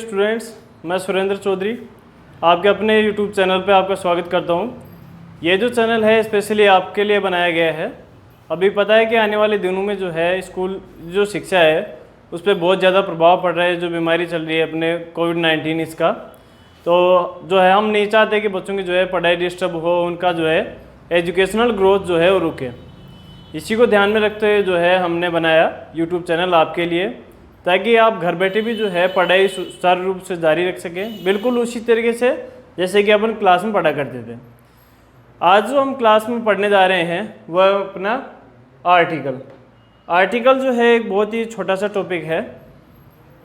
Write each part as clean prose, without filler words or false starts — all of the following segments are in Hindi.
स्टूडेंट्स, मैं सुरेंद्र चौधरी आपके अपने यूट्यूब चैनल पे आपका स्वागत करता हूँ। ये जो चैनल है स्पेशली आपके लिए बनाया गया है। अभी पता है कि आने वाले दिनों में जो है स्कूल जो शिक्षा है उस पर बहुत ज़्यादा प्रभाव पड़ रहा है। जो बीमारी चल रही है अपने कोविड-19 इसका, तो जो है हम नहीं चाहते कि बच्चों की जो है पढ़ाई डिस्टर्ब हो, उनका जो है एजुकेशनल ग्रोथ जो है वो रुके। इसी को ध्यान में रखते हुए जो है हमने बनाया यूट्यूब चैनल आपके लिए, ताकि आप घर बैठे भी जो है पढ़ाई सुचारू रूप से जारी रख सकें, बिल्कुल उसी तरीके से जैसे कि अपन क्लास में पढ़ा करते थे। आज जो हम क्लास में पढ़ने जा रहे हैं वह अपना आर्टिकल जो है एक बहुत ही छोटा सा टॉपिक है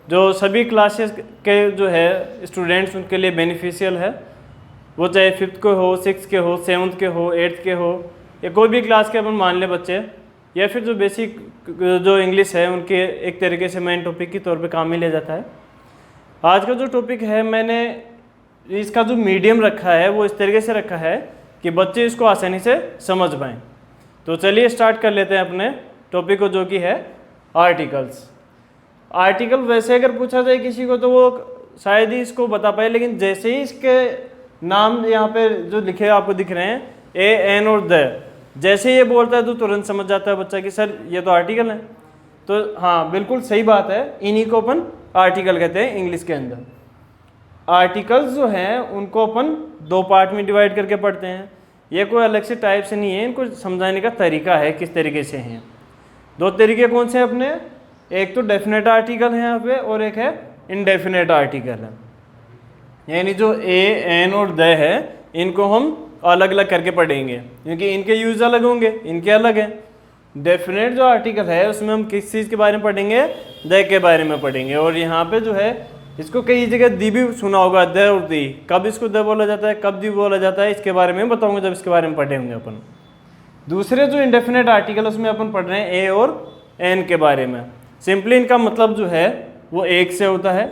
जो सभी क्लासेस के जो है स्टूडेंट्स उनके लिए बेनिफिशियल है। वो चाहे 5th के हो, 6th के हो, 7th के हो, 8th के हो, या कोई भी क्लास के अपन मान ले बच्चे, या फिर जो बेसिक जो इंग्लिश है उनके एक तरीके से मेन टॉपिक के तौर पे काम में लिया जाता है। आज का जो टॉपिक है मैंने इसका जो मीडियम रखा है वो इस तरीके से रखा है कि बच्चे इसको आसानी से समझ पाएँ। तो चलिए स्टार्ट कर लेते हैं अपने टॉपिक को, जो कि है आर्टिकल्स। आर्टिकल वैसे अगर पूछा जाए किसी को तो वो शायद ही इसको बता पाए, लेकिन जैसे ही इसके नाम यहाँ पे जो लिखे आपको दिख रहे हैं ए, एन और द, जैसे ये बोलता है तो तुरंत समझ जाता है बच्चा कि सर ये तो आर्टिकल है। तो हाँ, बिल्कुल सही बात है, इन्हीं को अपन आर्टिकल कहते हैं इंग्लिश के अंदर। आर्टिकल्स जो हैं उनको अपन 2 पार्ट में डिवाइड करके पढ़ते हैं। ये कोई अलग से टाइप से नहीं है, इनको समझाने का तरीका है किस तरीके से हैं। 2 तरीके कौन से हैं अपने, एक तो डेफिनेट आर्टिकल है यहाँ पे और एक है इनडेफिनेट आर्टिकल है। यानी जो ए, एन और द है इनको हम अलग अलग करके पढ़ेंगे क्योंकि इनके यूज अलग होंगे, इनके अलग हैं। डेफिनेट जो आर्टिकल है उसमें हम किस चीज़ के बारे में पढ़ेंगे, द के बारे में पढ़ेंगे। और यहाँ पे जो है इसको कई जगह दी भी सुना होगा, द और दी। कब इसको द बोला जाता है, कब दी बोला जाता है, इसके बारे में बताऊंगा जब इसके बारे में पढ़ेंगे अपन। दूसरे जो इंडेफिनेट आर्टिकल उसमें अपन पढ़ रहे हैं ए और एन के बारे में। सिंपली इनका मतलब जो है वो एक से होता है।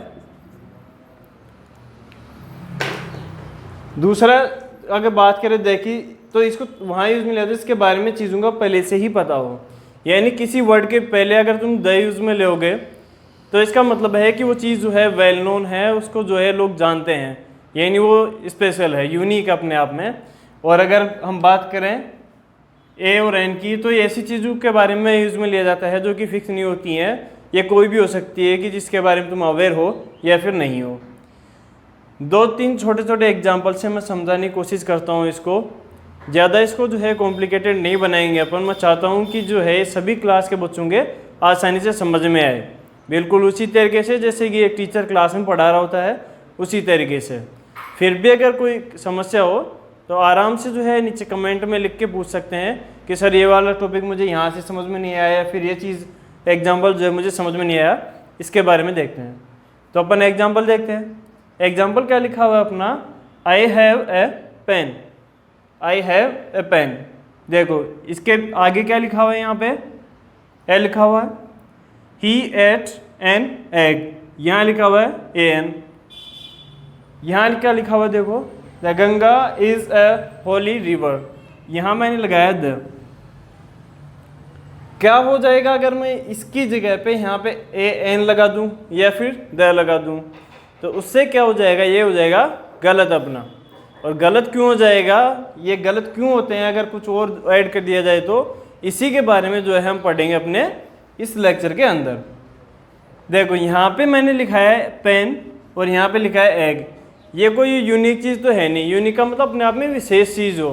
दूसरा अगर बात करें देखी तो इसको वहाँ यूज में लेते इसके बारे में चीज़ों का पहले से ही पता हो। यानी किसी वर्ड के पहले अगर तुम द यूज में लोगे तो इसका मतलब है कि वो चीज़ जो है वेल नोन है, उसको जो है लोग जानते हैं, यानी वो स्पेशल है, यूनिक अपने आप में। और अगर हम बात करें ए और एन की तो ऐसी चीज़ों के बारे में यूज में लिया जाता है जो कि फिक्स नहीं होती हैं, ये कोई भी हो सकती है कि जिसके बारे में तुम अवेयर हो या फिर नहीं हो। 2-3 छोटे छोटे एग्जाम्पल से मैं समझाने की कोशिश करता हूँ इसको। ज़्यादा इसको जो है कॉम्प्लिकेटेड नहीं बनाएंगे अपन। मैं चाहता हूँ कि जो है सभी क्लास के बच्चों के आसानी से समझ में आए, बिल्कुल उसी तरीके से जैसे कि एक टीचर क्लास में पढ़ा रहा होता है उसी तरीके से। फिर भी अगर कोई समस्या हो तो आराम से जो है नीचे कमेंट में लिख के पूछ सकते हैं कि सर ये वाला टॉपिक मुझे यहाँ से समझ में नहीं आया, या फिर ये चीज़ एग्जाम्पल जो है मुझे समझ में नहीं आया, इसके बारे में देखते हैं। तो अपन एग्जाम्पल देखते हैं। एग्जाम्पल क्या लिखा हुआ है अपना, I have a pen. I have a pen. देखो इसके आगे क्या लिखा हुआ है, यहाँ पे ए लिखा हुआ है। ही एट एन एग, यहाँ लिखा हुआ है ए एन। यहाँ क्या लिखा हुआ है देखो, the Ganga is a Holi river, यहाँ मैंने लगाया द। क्या हो जाएगा अगर मैं इसकी जगह पे यहाँ पे ए एन लगा दूँ या फिर द लगा दूँ, तो उससे क्या हो जाएगा, ये हो जाएगा गलत अपना। और गलत क्यों हो जाएगा, ये गलत क्यों होते हैं अगर कुछ और ऐड कर दिया जाए, तो इसी के बारे में जो है हम पढ़ेंगे अपने इस लेक्चर के अंदर। देखो यहाँ पे मैंने लिखा है पेन और यहाँ पे लिखा है एग। ये कोई यूनिक चीज़ तो है नहीं, यूनिक का मतलब अपने आप में विशेष चीज़ हो।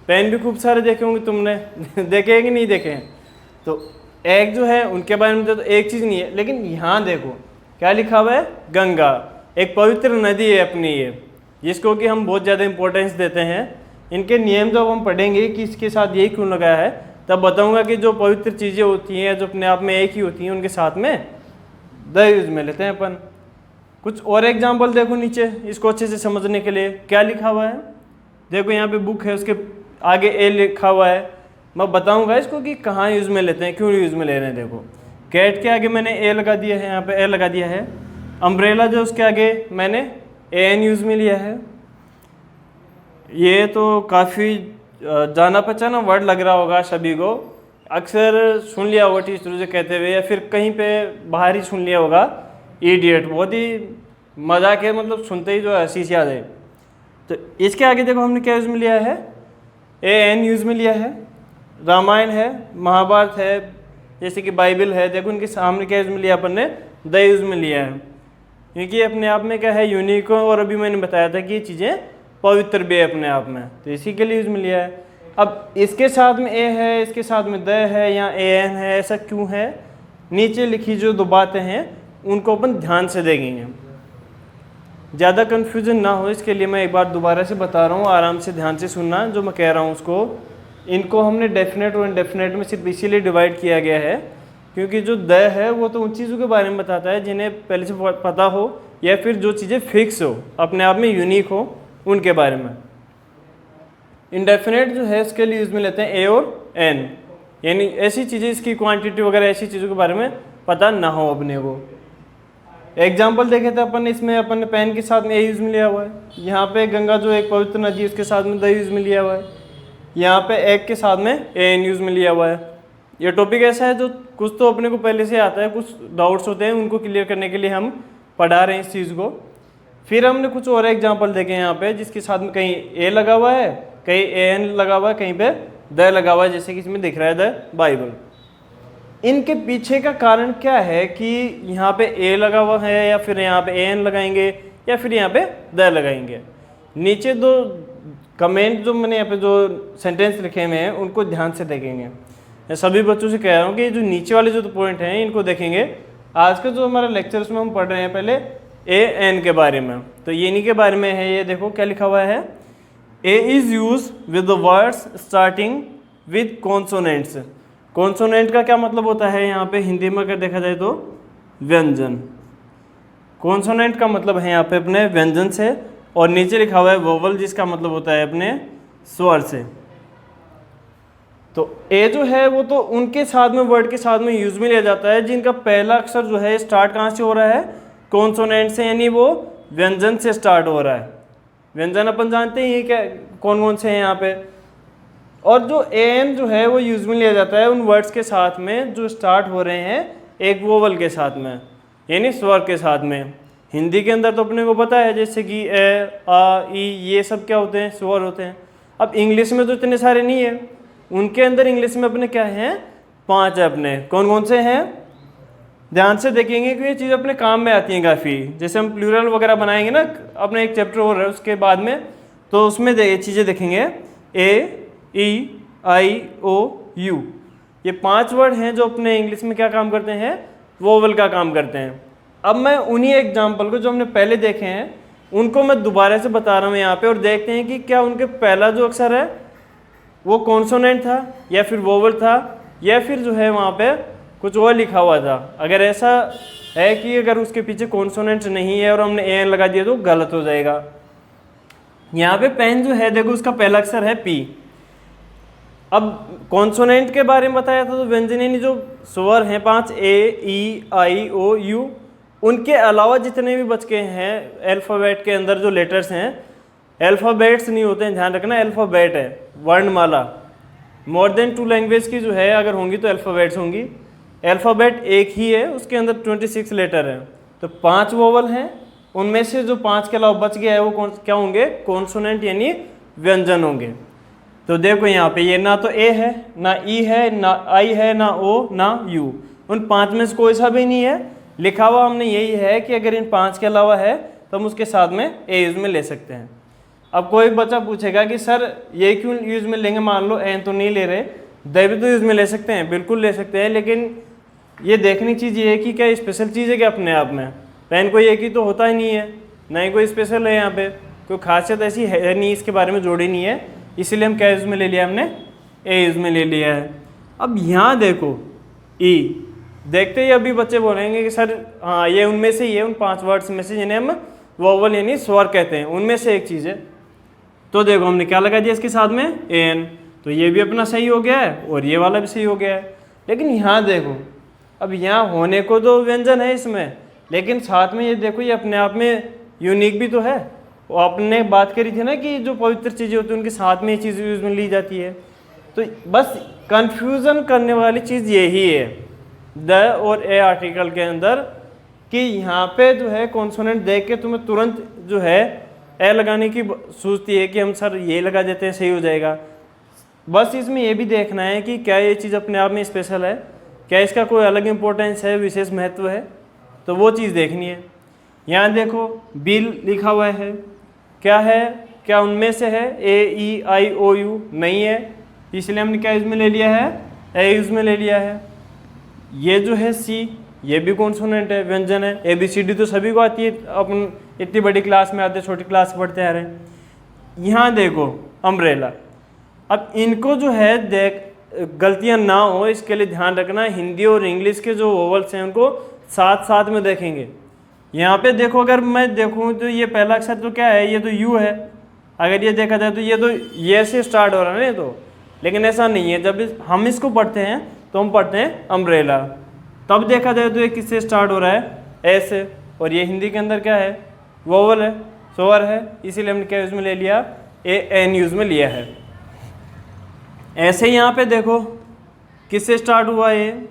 पेन भी खूब सारे देखे होंगे तुमने देखे हैं कि नहीं देखे हैं। तो एग जो है उनके बारे में तो एक चीज़ नहीं है, लेकिन यहाँ देखो क्या लिखा हुआ है, गंगा, एक पवित्र नदी है अपनी ये, जिसको कि हम बहुत ज़्यादा इंपॉर्टेंस देते हैं। इनके नियम जब हम पढ़ेंगे कि इसके साथ यही क्यों लगाया है, तब बताऊंगा कि जो पवित्र चीज़ें होती हैं जो अपने आप में एक ही होती हैं, उनके साथ में द यूज में लेते हैं अपन। कुछ और एग्जाम्पल देखो नीचे, इसको अच्छे से समझने के लिए क्या लिखा हुआ है। देखो यहाँ पे बुक है, उसके आगे ए लिखा हुआ है। मैं बताऊँगा इसको कि कहाँ यूज़ में लेते हैं, क्यों यूज़ में ले रहे हैं। देखो कैट के आगे मैंने ए लगा दिया है, यहाँ पे ए लगा दिया है। अम्ब्रेला जो उसके आगे मैंने ए एन यूज़ में लिया है। ये तो काफ़ी जाना पहचाना वर्ड लग रहा होगा सभी को, अक्सर सुन लिया होगा टीचरों से कहते हुए, या फिर कहीं पे बाहर ही सुन लिया होगा। इडियट बहुत ही मजा के मतलब सुनते ही जो है हंसी सी आ जाए। तो इसके आगे देखो हमने क्या यूज़ में लिया है, एन यूज़ में लिया है। रामायण है, महाभारत है, जैसे कि बाइबल है, देखो उनके सामने क्या यूज़ में लिया अपन ने, द यूज़ में लिया है, क्योंकि अपने आप में क्या है, यूनिक हो। और अभी मैंने बताया था कि ये चीज़ें पवित्र भी है अपने आप में, तो इसी के लिए यूज़ में लिया है। अब इसके साथ में ए है, इसके साथ में द है, या ए एन है, ऐसा क्यों है? नीचे लिखी जो दो बातें हैं उनको अपन ध्यान से देखेंगे, ज़्यादा कन्फ्यूजन ना हो इसके लिए मैं एक बार दोबारा से बता रहा हूँ, आराम से ध्यान से सुनना जो मैं कह रहा हूँ उसको। इनको हमने डेफिनेट और इनडेफिनेट में सिर्फ इसीलिए डिवाइड किया गया है क्योंकि जो द है वो तो उन चीज़ों के बारे में बताता है जिन्हें पहले से पता हो, या फिर जो चीज़ें फिक्स हो, अपने आप में यूनिक हो, उनके बारे में। इनडेफिनेट जो है इसके लिए यूज़ में लेते हैं ए और एन, यानी ऐसी चीज़ें, इसकी क्वांटिटी वगैरह ऐसी चीज़ों के बारे में पता ना हो अपने को। एग्जाम्पल देखे थे अपन, इसमें अपन ने पेन के साथ में ए यूज़ में लिया हुआ है, यहाँ पे गंगा जो एक पवित्र नदी है उसके साथ में द यूज़ में लिया हुआ है, यहाँ पे एक के साथ में ए एन यूज़ में लिया हुआ है। ये टॉपिक ऐसा है जो कुछ तो अपने को पहले से आता है, कुछ डाउट्स होते हैं उनको क्लियर करने के लिए हम पढ़ा रहे हैं इस चीज़ को। फिर हमने कुछ और एग्जाम्पल देखे यहाँ पे जिसके साथ में कहीं ए लगा हुआ है, कहीं ए एन लगा हुआ है, कहीं पे द लगा हुआ है, जैसे कि इसमें दिख रहा है द बाइबल। इनके पीछे का कारण क्या है कि यहाँ पे ए लगा हुआ है, या फिर यहाँ पे ए एन लगाएंगे, या फिर यहाँ पे द लगाएंगे? नीचे दो कमेंट जो मैंने यहाँ पे जो सेंटेंस लिखे हुए हैं उनको ध्यान से देखेंगे। मैं सभी बच्चों से कह रहा हूँ कि जो नीचे वाले जो पॉइंट हैं इनको देखेंगे। आज का जो हमारा लेक्चर उसमें हम पढ़ रहे हैं पहले ए एन के बारे में, तो ये इन्हीं के बारे में है। ये देखो क्या लिखा हुआ है, A is use with the words starting with consonants. Consonant का क्या मतलब होता है यहाँ पे हिंदी में अगर देखा जाए तो व्यंजन। कॉन्सोनेंट का मतलब है यहाँ पे अपने व्यंजन से, और नीचे लिखा हुआ है वोवल जिसका मतलब होता है अपने स्वर से। तो ए जो है वो तो उनके साथ में, वर्ड के साथ में यूज में लिया जाता है जिनका पहला अक्षर जो है स्टार्ट कहाँ से हो रहा है, कॉन्सोनेंट से, यानी वो व्यंजन से स्टार्ट हो रहा है। व्यंजन अपन जानते हैं ये क्या कौन कौन से हैं यहाँ पे। और जो ए एन जो है वो यूज में लिया जाता है उन वर्ड्स के साथ में जो स्टार्ट हो रहे हैं एक वोवल के साथ में, यानी स्वर के साथ में। हिंदी के अंदर तो अपने को पता है जैसे कि ए, आ, ई, ये सब क्या होते हैं, स्वर होते हैं। अब इंग्लिश में तो इतने सारे नहीं है, उनके अंदर इंग्लिश में अपने क्या हैं, 5 है अपने। कौन कौन से हैं, ध्यान से देखेंगे कि ये चीज़ अपने काम में आती हैं काफ़ी। जैसे हम प्लूरल वगैरह बनाएंगे ना, अपने एक चैप्टर हो रहा है उसके बाद में, तो उसमें ये चीज़ें देखेंगे, ए, ई, आई, ओ, यू, ये 5 वर्ड हैं जो अपने इंग्लिश में क्या काम करते हैं, वोवल का काम करते हैं। अब मैं उन्हीं एग्जाम्पल को जो हमने पहले देखे हैं उनको मैं दोबारा से बता रहा हूँ यहाँ पे, और देखते हैं कि क्या उनके पहला जो अक्षर है वो कॉन्सोनेंट था, या फिर वोवल था, या फिर जो है वहाँ पे कुछ और लिखा हुआ था। अगर ऐसा है कि अगर उसके पीछे कॉन्सोनेंट नहीं है और हमने ए एन लगा दिया तो गलत हो जाएगा। यहाँ पे पेन जो है देखो उसका पहला अक्षर है पी। अब कॉन्सोनेंट के बारे में बताया था तो व्यंजन यानी जो स्वर हैं 5, ए, ई, आई, ओ, यू, उनके अलावा जितने भी बच गए हैं अल्फ़ाबेट के अंदर जो लेटर्स हैं, अल्फ़ाबेट्स नहीं होते हैं, ध्यान रखना, अल्फ़ाबेट है, वर्णमाला। मोर देन 2 लैंग्वेज की जो है अगर होंगी तो अल्फ़ाबेट्स होंगी। अल्फ़ाबेट एक ही है, उसके अंदर 26 लेटर हैं, तो 5 वोवल हैं। उनमें से जो 5 के अलावा बच गया है वो क्या होंगे, कॉन्सोनेंट यानी व्यंजन होंगे। तो देखो यहाँ पे ये ना तो ए है, ना ई है, ना आई है, ना ओ, ना यू, उन 5 में से कोई सा भी नहीं है। लिखा हुआ हमने यही है कि अगर इन 5 के अलावा है तो हम उसके साथ में ए यूज में ले सकते हैं। अब कोई बच्चा पूछेगा कि सर ये क्यों यूज में लेंगे, मान लो एन तो नहीं ले रहे, द भी तो यूज में ले सकते हैं, बिल्कुल ले सकते हैं, लेकिन ये देखने की चीज़ ये है कि क्या स्पेशल चीज़ है क्या अपने आप में। पेन कोई एक ही तो होता ही नहीं है, ना ही कोई स्पेशल है, यहाँ पे कोई खासियत ऐसी है नहीं, इसके बारे में जोड़ी नहीं है, इसीलिए हम क्या यूज में ले लिया, हमने ए यूज में ले लिया है। अब यहाँ देखो ई, देखते ही अभी बच्चे बोलेंगे कि सर हाँ ये उनमें से ही है, उन 5 वर्ड्स में से जिन्हें हम वोवल यानी स्वर कहते हैं, उनमें से एक चीज़ है। तो देखो हमने क्या लगा दिया इसके साथ में, ए एन, तो ये भी अपना सही हो गया है और ये वाला भी सही हो गया है। लेकिन यहाँ देखो, अब यहाँ होने को तो व्यंजन है इसमें, लेकिन साथ में ये देखो ये अपने आप में यूनिक भी तो है। वो आपने बात करी थी ना कि जो पवित्र चीज़ें होती हैं उनके साथ में ये चीज़ यूज में ली जाती है। तो बस कंफ्यूजन करने वाली चीज़ यही है, द और ए आर्टिकल के अंदर कि यहाँ पे जो है कॉन्सोनेंट देख के तुम्हें तुरंत जो है ए लगाने की सोचती है कि हम सर ये लगा देते हैं सही हो जाएगा। बस इसमें ये भी देखना है कि क्या ये चीज़ अपने आप में स्पेशल है, क्या इसका कोई अलग इम्पोर्टेंस है, विशेष महत्व है, तो वो चीज़ देखनी है। यहाँ देखो बिल लिखा हुआ है, क्या है, क्या उनमें से है, AEIOU नहीं है, इसलिए हमने क्या यूज़ में ले लिया है, ए यूज़ में ले लिया है। ये जो है C, ये भी कॉन्सोनेंट है, व्यंजन है। ABCD तो सभी को आती है, अपन इतनी बड़ी क्लास में आते, छोटी क्लास पढ़ते आ रहे हैं। यहाँ देखो अम्ब्रेला, अब इनको जो है देख गलतियाँ ना हो इसके लिए ध्यान रखना, हिंदी और इंग्लिश के जो वोवल्स हैं उनको साथ साथ में देखेंगे। यहाँ पे देखो अगर मैं देखूँ तो ये पहला अक्षर तो क्या है, ये तो यू है। अगर ये देखा जाए तो ये तो ये से स्टार्ट हो रहा है ना, तो लेकिन ऐसा नहीं है। जब हम इसको पढ़ते हैं तो हम पढ़ते हैं अम्ब्रेला, तब देखा जाए तो ये किससे स्टार्ट हो रहा है, ए से, और ये हिंदी के अंदर क्या है, वोवल है, स्वर है, इसीलिए हमने क्या यूज़ में ले लिया, AN यूज़ में लिया है। ऐसे यहाँ पे देखो किससे स्टार्ट हुआ है,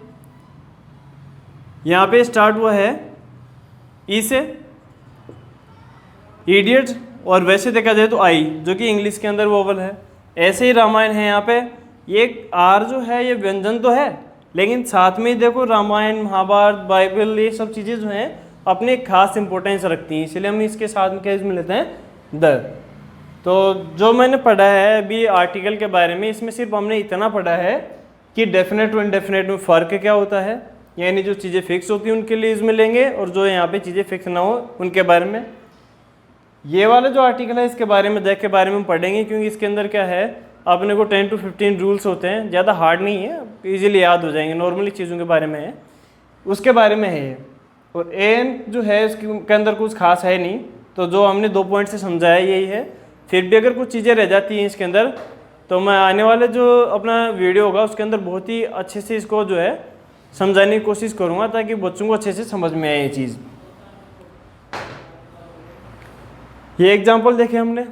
यहाँ पे स्टार्ट हुआ है ई से, इडियट, और वैसे देखा जाए तो आई जो कि इंग्लिश के अंदर वोवल है। ऐसे ही रामायण है, यहाँ पे ये आर जो है ये व्यंजन तो है, लेकिन साथ में ही देखो रामायण, महाभारत, बाइबल, ये सब चीज़ें जो हैं अपने खास इंपॉर्टेंस रखती हैं, इसलिए हम इसके साथ में क्या इसमें लेते हैं, द। तो जो मैंने पढ़ा है अभी आर्टिकल के बारे में, इसमें सिर्फ हमने इतना पढ़ा है कि डेफिनेट और इनडेफिनेट में फ़र्क क्या होता है, यानी जो चीज़ें फिक्स होती हैं उनके लिए इसमें लेंगे, और जो यहाँ पे चीज़ें फिक्स ना हो उनके बारे में। ये वाला जो आर्टिकल है इसके बारे में देख के बारे में हम पढ़ेंगे, क्योंकि इसके अंदर क्या है, अपने को 10 to 15 रूल्स होते हैं, ज़्यादा हार्ड नहीं है, इजीली याद हो जाएंगे, नॉर्मली चीज़ों के बारे में है, उसके बारे में है ये। और AN जो है उसके अंदर कुछ खास है नहीं, तो जो हमने 2 पॉइंट से समझाया यही है। फिर भी अगर कुछ चीज़ें रह जाती हैं इसके अंदर, तो मैं आने वाले जो अपना वीडियो होगा उसके अंदर बहुत ही अच्छे से इसको जो है समझाने की कोशिश करूँगा, ताकि बच्चों को अच्छे से समझ में आए ये चीज़। ये एग्जाम्पल देखे हमने,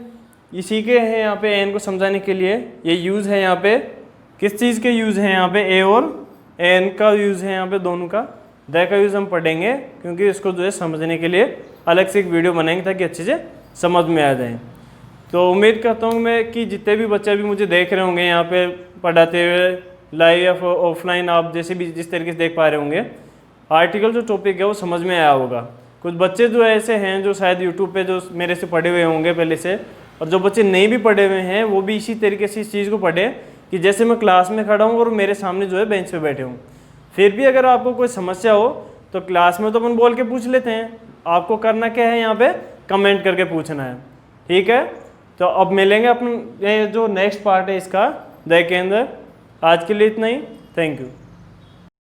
इसी के हैं यहाँ पे एन को समझाने के लिए। ये यूज़ है यहाँ पे, किस चीज़ के यूज़ है यहाँ पे, ए और एन का यूज़ है यहाँ पे, दोनों का। द का यूज़ हम पढ़ेंगे, क्योंकि इसको जो है समझने के लिए अलग से एक वीडियो बनाएंगे ताकि अच्छे से समझ में आ जाए। तो उम्मीद करता हूँ मैं कि जितने भी बच्चे भी मुझे देख रहे होंगे यहाँ पे पढ़ाते हुए, लाइव या ऑफलाइन, आप जैसे भी जिस तरीके से देख पा रहे होंगे, आर्टिकल जो टॉपिक है वो समझ में आया होगा। कुछ बच्चे जो ऐसे हैं जो शायद यूट्यूब पे जो मेरे से पढ़े हुए होंगे पहले से, और जो बच्चे नहीं भी पढ़े हुए हैं वो भी इसी तरीके से इस चीज़ को पढ़े कि जैसे मैं क्लास में खड़ा हूँ और मेरे सामने जो है बेंच पे बैठे हूँ। फिर भी अगर आपको कोई समस्या हो तो क्लास में तो अपन बोल के पूछ लेते हैं, आपको करना क्या है, यहाँ पे कमेंट करके पूछना है, ठीक है। तो अब मिलेंगे अपन ये जो नेक्स्ट पार्ट है इसका द के अंदर। आज के लिए इतना ही, थैंक यू।